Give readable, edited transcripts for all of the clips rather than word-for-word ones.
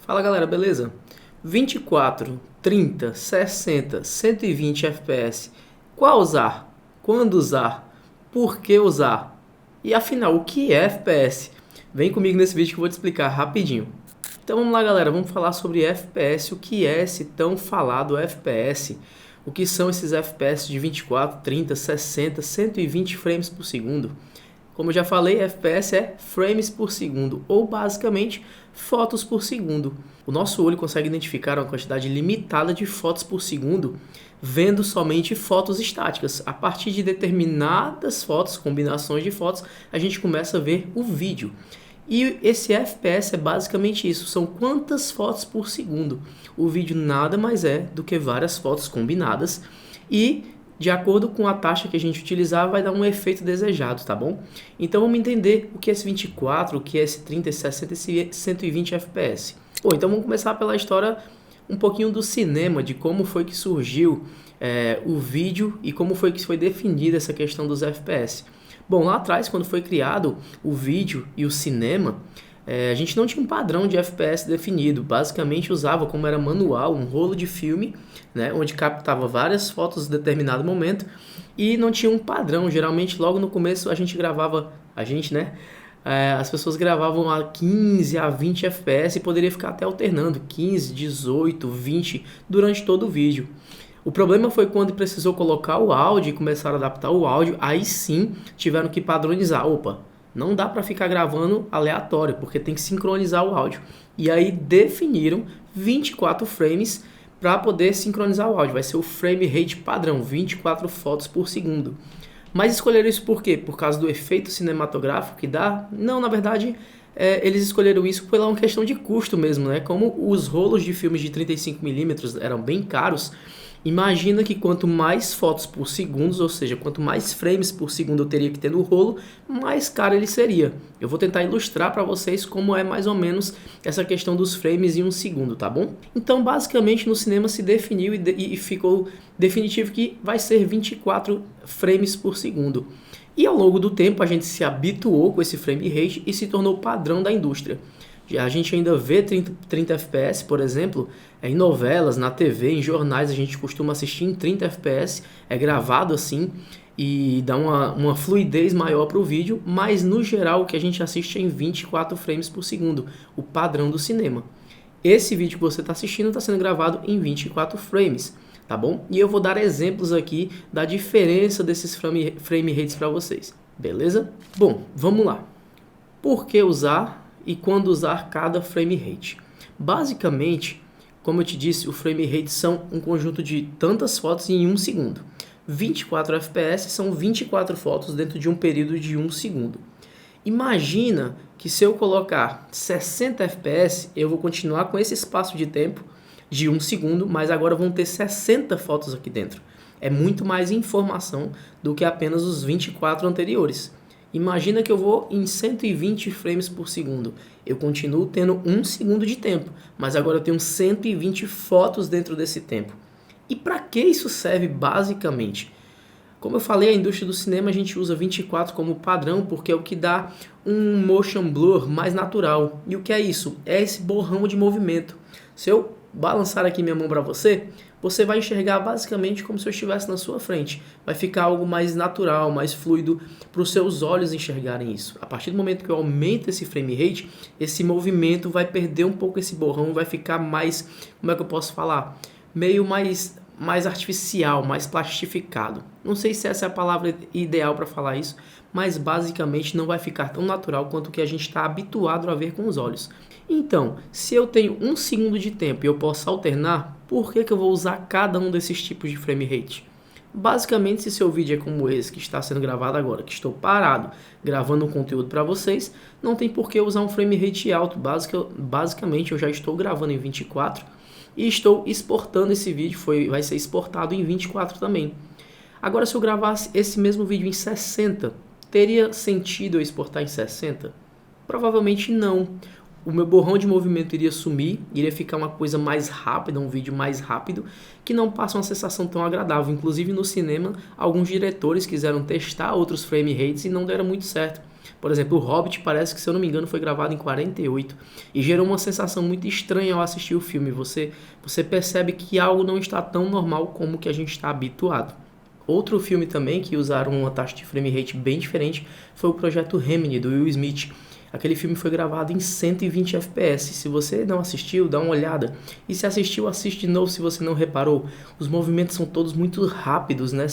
Fala galera, beleza? 24, 30, 60, 120 FPS. Qual usar? Quando usar? Por que usar? E afinal, o que é FPS? Vem comigo nesse vídeo que eu vou te explicar rapidinho. Então vamos lá galera, vamos falar sobre FPS, o que é esse tão falado FPS. O que são esses FPS de 24, 30, 60, 120 frames por segundo? Como eu já falei, FPS é frames por segundo, ou basicamente fotos por segundo. O nosso olho consegue identificar uma quantidade limitada de fotos por segundo, vendo somente fotos estáticas. A partir de determinadas fotos, combinações de fotos, a gente começa a ver o vídeo. E esse FPS é basicamente isso, são quantas fotos por segundo. O vídeo nada mais é do que várias fotos combinadas e de acordo com a taxa que a gente utilizar, vai dar um efeito desejado, tá bom? Então vamos entender o que é esse 24, o que é esse 30, esse 60 e esse 120 FPS. Bom, então vamos começar pela história um pouquinho do cinema, de como foi que surgiu o vídeo e como foi que foi definida essa questão dos FPS. Bom, lá atrás, quando foi criado o vídeo e o cinema, a gente não tinha um padrão de FPS definido, basicamente usava como era manual, um rolo de filme, né, onde captava várias fotos em determinado momento e não tinha um padrão, geralmente logo no começo as pessoas gravavam a 15 a 20 FPS e poderia ficar até alternando 15, 18, 20 durante todo o vídeo. O problema foi quando precisou colocar o áudio e começaram a adaptar o áudio, aí sim tiveram que padronizar, não dá para ficar gravando aleatório, porque tem que sincronizar o áudio. E aí definiram 24 frames para poder sincronizar o áudio. Vai ser o frame rate padrão, 24 fotos por segundo. Mas escolheram isso por quê? Por causa do efeito cinematográfico que dá? Não, na verdade, eles escolheram isso por uma questão de custo mesmo, né? Como os rolos de filmes de 35mm eram bem caros, imagina que quanto mais fotos por segundo, ou seja, quanto mais frames por segundo eu teria que ter no rolo, mais caro ele seria. Eu vou tentar ilustrar para vocês como é mais ou menos essa questão dos frames em um segundo, tá bom? Então, basicamente, no cinema se definiu e ficou definitivo que vai ser 24 frames por segundo. E ao longo do tempo a gente se habituou com esse frame rate e se tornou padrão da indústria. A gente ainda vê 30 FPS, por exemplo, em novelas, na TV, em jornais, a gente costuma assistir em 30 FPS, é gravado assim e dá uma fluidez maior para o vídeo, mas no geral o que a gente assiste é em 24 frames por segundo, o padrão do cinema. Esse vídeo que você está assistindo está sendo gravado em 24 frames, tá bom? E eu vou dar exemplos aqui da diferença desses frame rates para vocês, beleza? Bom, vamos lá. Por que usar e quando usar cada frame rate? Basicamente, como eu te disse, o frame rate são um conjunto de tantas fotos em 1 segundo. 24 FPS são 24 fotos dentro de um período de 1 segundo. Imagina que se eu colocar 60 FPS, eu vou continuar com esse espaço de tempo de 1 segundo, mas agora vão ter 60 fotos aqui dentro. É muito mais informação do que apenas os 24 anteriores. Imagina que eu vou em 120 frames por segundo. Eu continuo tendo 1 segundo de tempo, mas agora eu tenho 120 fotos dentro desse tempo. E para que isso serve basicamente? Como eu falei, a indústria do cinema a gente usa 24 como padrão porque é o que dá um motion blur mais natural. E o que é isso? É esse borrão de movimento. Se eu balançar aqui minha mão para você, você vai enxergar basicamente como se eu estivesse na sua frente. Vai ficar algo mais natural, mais fluido para os seus olhos enxergarem isso. A partir do momento que eu aumento esse frame rate, esse movimento vai perder um pouco esse borrão, vai ficar mais, como é que eu posso falar? Meio mais artificial, mais plastificado. Não sei se essa é a palavra ideal para falar isso, mas basicamente não vai ficar tão natural quanto o que a gente está habituado a ver com os olhos. Então, se eu tenho 1 segundo de tempo e eu posso alternar, por que eu vou usar cada um desses tipos de frame rate? Basicamente, se seu vídeo é como esse que está sendo gravado agora, que estou parado gravando um conteúdo para vocês, não tem por que usar um frame rate alto. Basicamente, eu já estou gravando em 24 e estou exportando esse vídeo, vai ser exportado em 24 também. Agora, se eu gravasse esse mesmo vídeo em 60, teria sentido eu exportar em 60? Provavelmente não. O meu borrão de movimento iria sumir, iria ficar uma coisa mais rápida, um vídeo mais rápido, que não passa uma sensação tão agradável. Inclusive no cinema, alguns diretores quiseram testar outros frame rates e não deram muito certo. Por exemplo, o Hobbit parece que, se eu não me engano, foi gravado em 48 e gerou uma sensação muito estranha ao assistir o filme. Você percebe que algo não está tão normal como que a gente está habituado. Outro filme também que usaram uma taxa de frame rate bem diferente foi o Projeto Gemini, do Will Smith. Aquele filme foi gravado em 120 FPS. Se você não assistiu, dá uma olhada. E se assistiu, assiste de novo se você não reparou. Os movimentos são todos muito rápidos, né?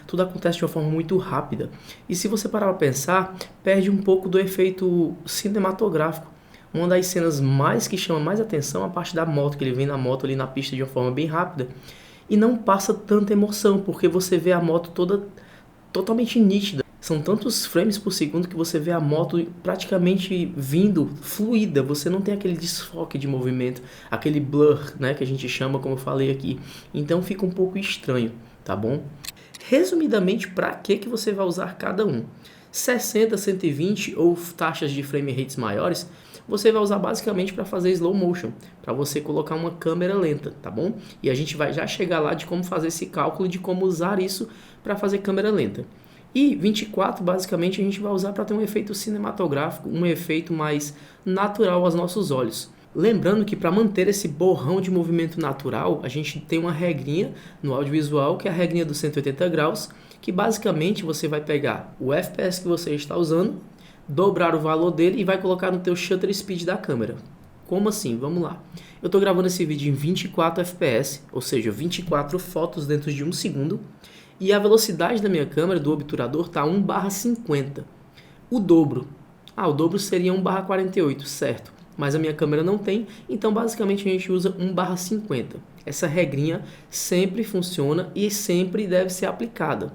Tudo acontece de uma forma muito rápida. E se você parar para pensar, perde um pouco do efeito cinematográfico. Uma das cenas que chama mais atenção é a parte da moto, que ele vem na moto ali na pista de uma forma bem rápida. E não passa tanta emoção, porque você vê a moto toda totalmente nítida. São tantos frames por segundo que você vê a moto praticamente vindo fluida. Você não tem aquele desfoque de movimento, aquele blur, né, que a gente chama, como eu falei aqui. Então fica um pouco estranho, tá bom? Resumidamente, para que você vai usar cada um? 60, 120 ou taxas de frame rates maiores, você vai usar basicamente para fazer slow motion, para você colocar uma câmera lenta, tá bom? E a gente vai já chegar lá de como fazer esse cálculo, de como usar isso para fazer câmera lenta. E 24, basicamente, a gente vai usar para ter um efeito cinematográfico, um efeito mais natural aos nossos olhos. Lembrando que para manter esse borrão de movimento natural, a gente tem uma regrinha no audiovisual, que é a regrinha dos 180 graus, que basicamente você vai pegar o FPS que você está usando, dobrar o valor dele e vai colocar no teu shutter speed da câmera. Como assim? Vamos lá. Eu estou gravando esse vídeo em 24 FPS, ou seja, 24 fotos dentro de 1 segundo, e a velocidade da minha câmera, do obturador, está 1/50. O dobro seria 1/48, certo? Mas a minha câmera não tem, então basicamente a gente usa 1/50. Essa regrinha sempre funciona e sempre deve ser aplicada.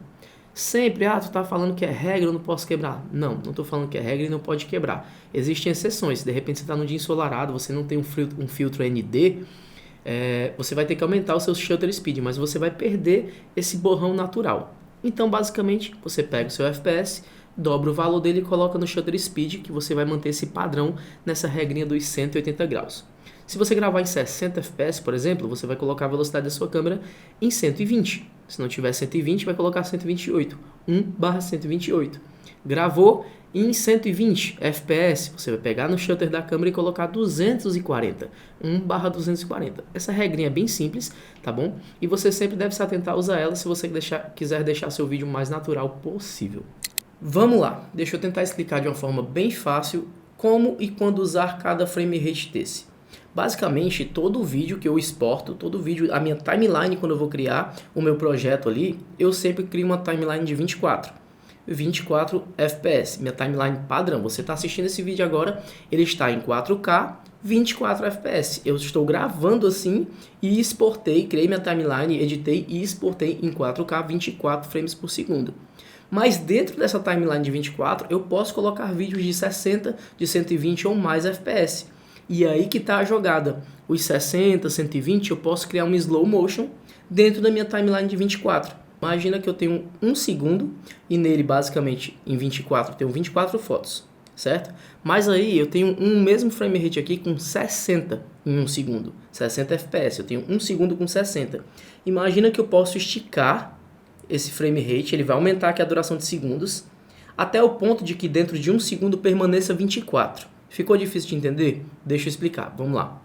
Sempre, tu tá falando que é regra, eu não posso quebrar. Não tô falando que é regra e não pode quebrar. Existem exceções. Se de repente você está num dia ensolarado, você não tem um filtro ND, você vai ter que aumentar o seu shutter speed, mas você vai perder esse borrão natural. Então, basicamente, você pega o seu FPS, dobra o valor dele e coloca no shutter speed, que você vai manter esse padrão nessa regrinha dos 180 graus. Se você gravar em 60 FPS, por exemplo, você vai colocar a velocidade da sua câmera em 120. Se não tiver 120, vai colocar 128. 1/128. Gravou em 120 FPS, você vai pegar no shutter da câmera e colocar 240. 1/240. Essa regrinha é bem simples, tá bom? E você sempre deve se atentar a usar ela se você quiser deixar seu vídeo o mais natural possível. Vamos lá, deixa eu tentar explicar de uma forma bem fácil como e quando usar cada frame rate desse. Basicamente, todo vídeo que eu exporto, todo vídeo, a minha timeline, quando eu vou criar o meu projeto ali, eu sempre crio uma timeline de 24 FPS, minha timeline padrão. Você está assistindo esse vídeo agora, ele está em 4K, 24 FPS. Eu estou gravando assim e exportei, criei minha timeline, editei e exportei em 4K, 24 frames por segundo. Mas dentro dessa timeline de 24, eu posso colocar vídeos de 60, de 120 ou mais FPS. E aí que está a jogada. Os 60, 120, eu posso criar um slow motion dentro da minha timeline de 24. Imagina que eu tenho 1 segundo e nele, basicamente, em 24, eu tenho 24 fotos, certo? Mas aí eu tenho um mesmo frame rate aqui com 60 em 1 segundo. 60 FPS, eu tenho 1 segundo com 60. Imagina que eu posso esticar esse frame rate, ele vai aumentar aqui a duração de segundos, até o ponto de que dentro de 1 segundo permaneça 24. Ficou difícil de entender? Deixa eu explicar, vamos lá.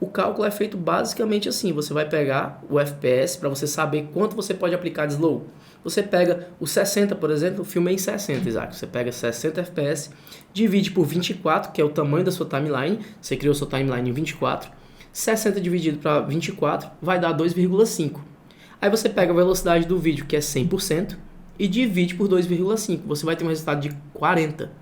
O cálculo é feito basicamente assim, você vai pegar o FPS para você saber quanto você pode aplicar de slow. Você pega o 60, por exemplo, o filme é em 60, Isaac. Você pega 60 FPS, divide por 24, que é o tamanho da sua timeline, você criou sua timeline em 24, 60 dividido para 24 vai dar 2,5. Aí você pega a velocidade do vídeo, que é 100%, e divide por 2,5, você vai ter um resultado de 40.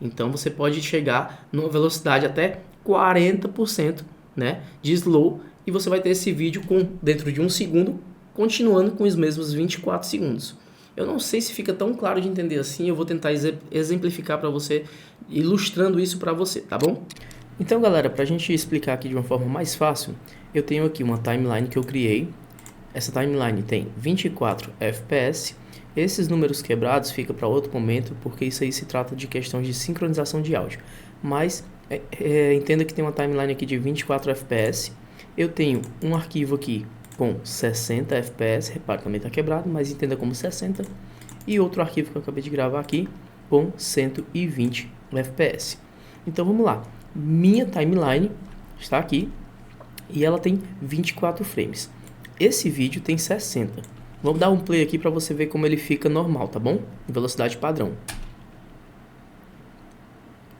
Então você pode chegar numa velocidade até 40%, né, de slow, e você vai ter esse vídeo dentro de 1 segundo, continuando com os mesmos 24 segundos. Eu não sei se fica tão claro de entender assim, eu vou tentar exemplificar para você, ilustrando isso para você, tá bom? Então, galera, para a gente explicar aqui de uma forma mais fácil, eu tenho aqui uma timeline que eu criei. Essa timeline tem 24 FPS. Esses números quebrados ficam para outro momento, porque isso aí se trata de questões de sincronização de áudio. Mas entenda que tem uma timeline aqui de 24 FPS. Eu tenho um arquivo aqui com 60 FPS, repare, também está quebrado, mas entenda como 60. E outro arquivo que eu acabei de gravar aqui com 120 FPS. Então vamos lá, minha timeline está aqui e ela tem 24 frames. Esse vídeo tem 60. Vamos dar um play aqui para você ver como ele fica normal, tá bom? Em velocidade padrão.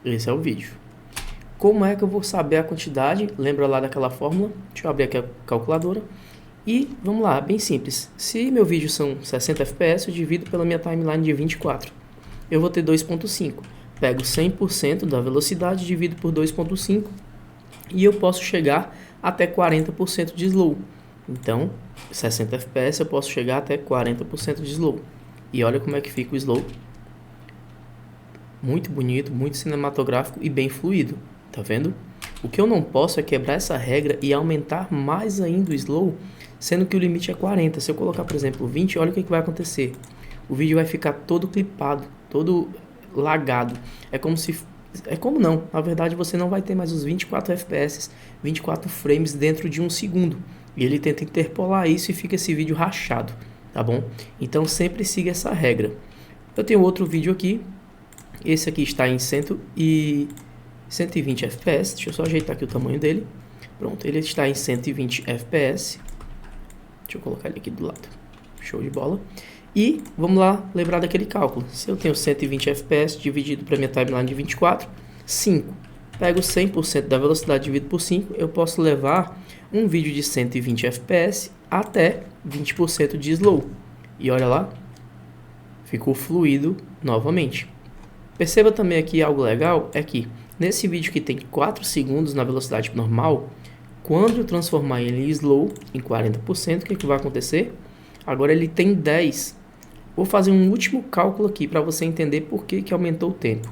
Esse é o vídeo. Como é que eu vou saber a quantidade? Lembra lá daquela fórmula? Deixa eu abrir aqui a calculadora. E vamos lá, bem simples. Se meu vídeo são 60 FPS, eu divido pela minha timeline de 24. Eu vou ter 2.5. Pego 100% da velocidade, divido por 2.5 e eu posso chegar até 40% de slow. Então, 60 FPS eu posso chegar até 40% de slow. E olha como é que fica o slow. Muito bonito, muito cinematográfico e bem fluido. Tá vendo? O que eu não posso é quebrar essa regra e aumentar mais ainda o slow, sendo que o limite é 40. Se eu colocar, por exemplo, 20, olha o que vai acontecer. O vídeo vai ficar todo clipado, todo lagado. Na verdade você não vai ter mais os 24 FPS, 24 frames dentro de um segundo. E ele tenta interpolar isso e fica esse vídeo rachado, tá bom? Então sempre siga essa regra. Eu tenho outro vídeo aqui. Esse aqui está em 120 FPS. Deixa eu só ajeitar aqui o tamanho dele. Pronto, ele está em 120 FPS. Deixa eu colocar ele aqui do lado. Show de bola. E vamos lá lembrar daquele cálculo. Se eu tenho 120 FPS dividido para minha timeline de 24, 5. Pego 100% da velocidade dividido por 5, eu posso levar um vídeo de 120 FPS até 20% de slow. E olha lá, ficou fluido novamente. Perceba também aqui algo legal, é que nesse vídeo que tem 4 segundos na velocidade normal, quando eu transformar ele em slow, em 40%, o que vai acontecer? Agora ele tem 10. Vou fazer um último cálculo aqui para você entender por que aumentou o tempo.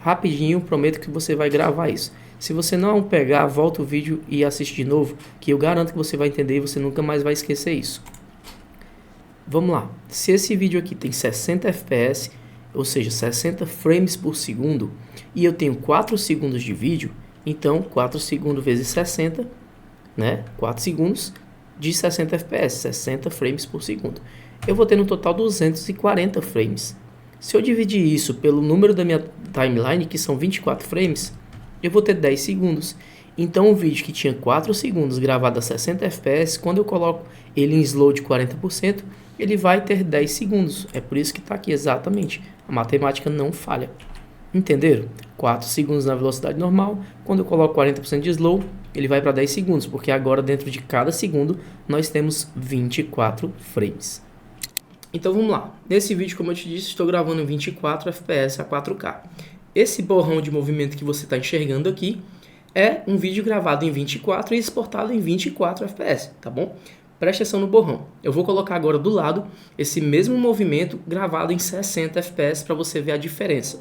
Rapidinho, prometo que você vai gravar isso. Se você não pegar, volta o vídeo e assiste de novo, que eu garanto que você vai entender e você nunca mais vai esquecer isso. Vamos lá. Se esse vídeo aqui tem 60 FPS, ou seja, 60 frames por segundo, e eu tenho 4 segundos de vídeo, então 4 segundos vezes 60, né? 4 segundos de 60 FPS, 60 frames por segundo. Eu vou ter no total 240 frames. Se eu dividir isso pelo número da minha timeline, que são 24 frames, eu vou ter 10 segundos. Então um vídeo que tinha 4 segundos gravado a 60 FPS, quando eu coloco ele em slow de 40%, ele vai ter 10 segundos. É por isso que está aqui exatamente. A matemática não falha. Entenderam? 4 segundos na velocidade normal. Quando eu coloco 40% de slow, ele vai para 10 segundos. Porque agora dentro de cada segundo nós temos 24 frames. Então vamos lá. Nesse vídeo, como eu te disse, estou gravando em 24 FPS a 4K. Esse borrão de movimento que você está enxergando aqui é um vídeo gravado em 24 e exportado em 24 FPS, tá bom? Preste atenção no borrão. Eu vou colocar agora do lado esse mesmo movimento gravado em 60 FPS para você ver a diferença.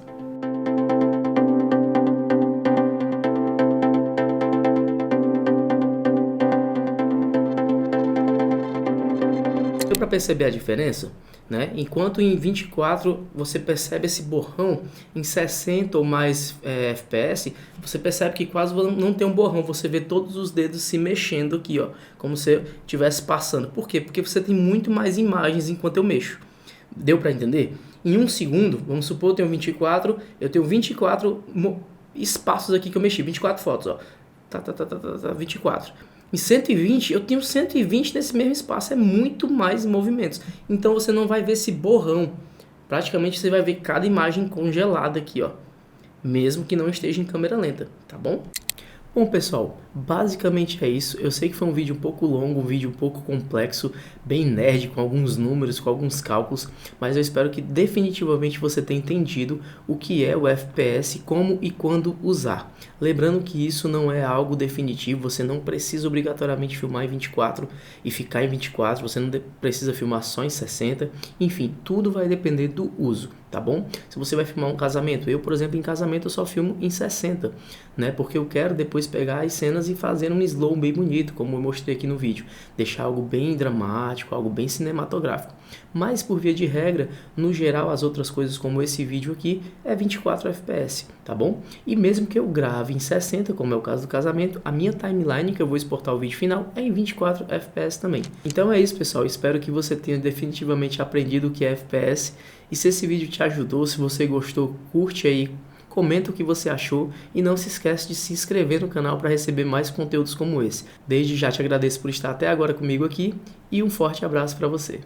Deu para perceber a diferença? Né? Enquanto em 24 você percebe esse borrão, em 60 ou mais FPS, você percebe que quase não tem um borrão, você vê todos os dedos se mexendo aqui, ó, como se estivesse passando. Por quê? Porque você tem muito mais imagens enquanto eu mexo. Deu para entender? Em um segundo, vamos supor, eu tenho 24 espaços aqui que eu mexi, 24 fotos, ó. 24. Em 120, eu tenho 120 nesse mesmo espaço, é muito mais movimentos. Então você não vai ver esse borrão. Praticamente você vai ver cada imagem congelada aqui, ó. Mesmo que não esteja em câmera lenta, tá bom? Bom, pessoal, basicamente é isso. Eu sei que foi um vídeo um pouco longo, um vídeo um pouco complexo, bem nerd, com alguns números, com alguns cálculos, mas eu espero que definitivamente você tenha entendido o que é o FPS, como e quando usar. Lembrando que isso não é algo definitivo, você não precisa obrigatoriamente filmar em 24 e ficar em 24, você não precisa filmar só em 60, enfim, tudo vai depender do uso, tá bom? Se você vai filmar um casamento, eu, por exemplo, em casamento eu só filmo em 60, né? Porque eu quero depois pegar as cenas cenas e fazendo um slow bem bonito, como eu mostrei aqui no vídeo. Deixar algo bem dramático, algo bem cinematográfico. Mas por via de regra, no geral, as outras coisas como esse vídeo aqui é 24 FPS, tá bom? E mesmo que eu grave em 60, como é o caso do casamento, a minha timeline que eu vou exportar o vídeo final é em 24 FPS também. Então é isso, pessoal. Espero que você tenha definitivamente aprendido o que é FPS. E se esse vídeo te ajudou, se você gostou, curte aí, comenta o que você achou e não se esquece de se inscrever no canal para receber mais conteúdos como esse. Desde já te agradeço por estar até agora comigo aqui e um forte abraço para você.